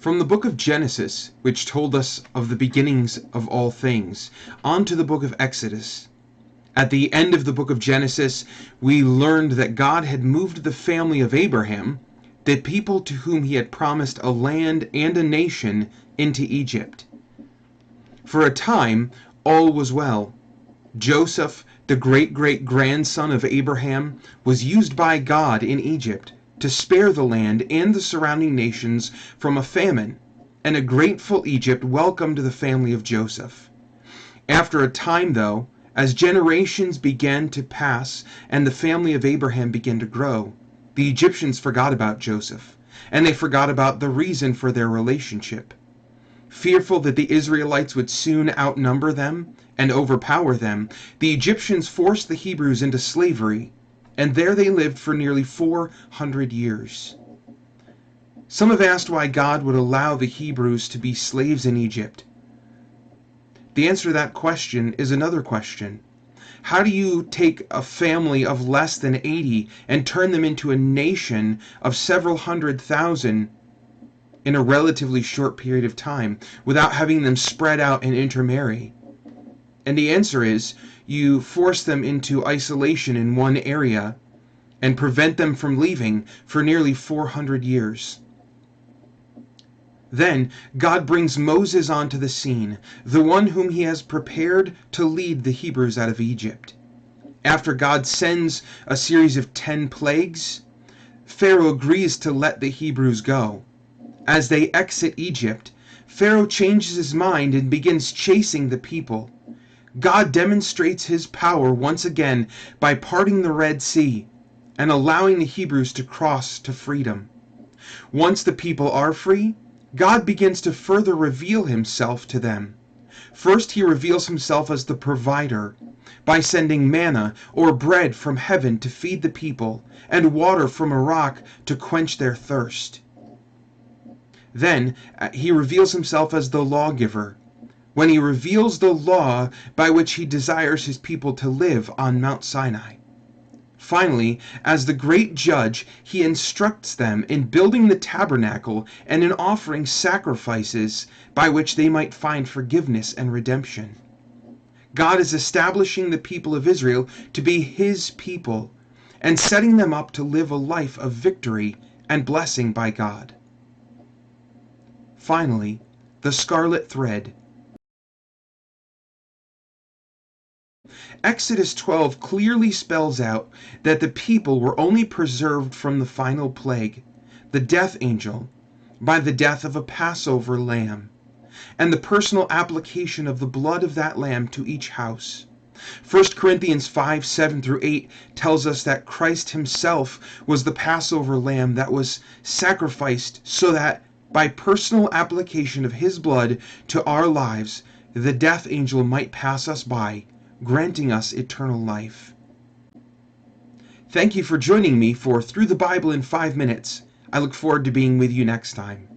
From the book of Genesis, which told us of the beginnings of all things, on to the book of Exodus. At the end of the book of Genesis, we learned that God had moved the family of Abraham, the people to whom he had promised a land and a nation, into Egypt. For a time, all was well. Joseph, the great-great-grandson of Abraham, was used by God in Egypt to spare the land and the surrounding nations from a famine, and a grateful Egypt welcomed the family of Joseph. After a time, though, as generations began to pass and the family of Abraham began to grow, the Egyptians forgot about Joseph, and they forgot about the reason for their relationship. Fearful that the Israelites would soon outnumber them and overpower them, the Egyptians forced the Hebrews into slavery, and there they lived for nearly 400 years. Some have asked why God would allow the Hebrews to be slaves in Egypt. The answer to that question is another question. How do you take a family of less than 80 and turn them into a nation of several 100,000 in a relatively short period of time without having them spread out and intermarry? And the answer is, you force them into isolation in one area and prevent them from leaving for nearly 400 years. Then God brings Moses onto the scene, the one whom he has prepared to lead the Hebrews out of Egypt. After God sends a series of 10 plagues, Pharaoh agrees to let the Hebrews go. As they exit Egypt, Pharaoh changes his mind and begins chasing the people. God demonstrates his power once again by parting the Red Sea and allowing the Hebrews to cross to freedom. Once the people are free, God begins to further reveal himself to them. First, he reveals himself as the provider by sending manna or bread from heaven to feed the people and water from a rock to quench their thirst. Then he reveals himself as the lawgiver, when he reveals the law by which he desires his people to live on Mount Sinai. Finally, as the great judge, he instructs them in building the tabernacle and in offering sacrifices by which they might find forgiveness and redemption. God is establishing the people of Israel to be his people and setting them up to live a life of victory and blessing by God. Finally, the scarlet thread. Exodus 12 clearly spells out that the people were only preserved from the final plague, the death angel, by the death of a Passover lamb, and the personal application of the blood of that lamb to each house. 1 Corinthians 5:7-8 tells us that Christ himself was the Passover lamb that was sacrificed so that by personal application of his blood to our lives, the death angel might pass us by, granting us eternal life. Thank you for joining me for Through the Bible in 5 Minutes. I look forward to being with you next time.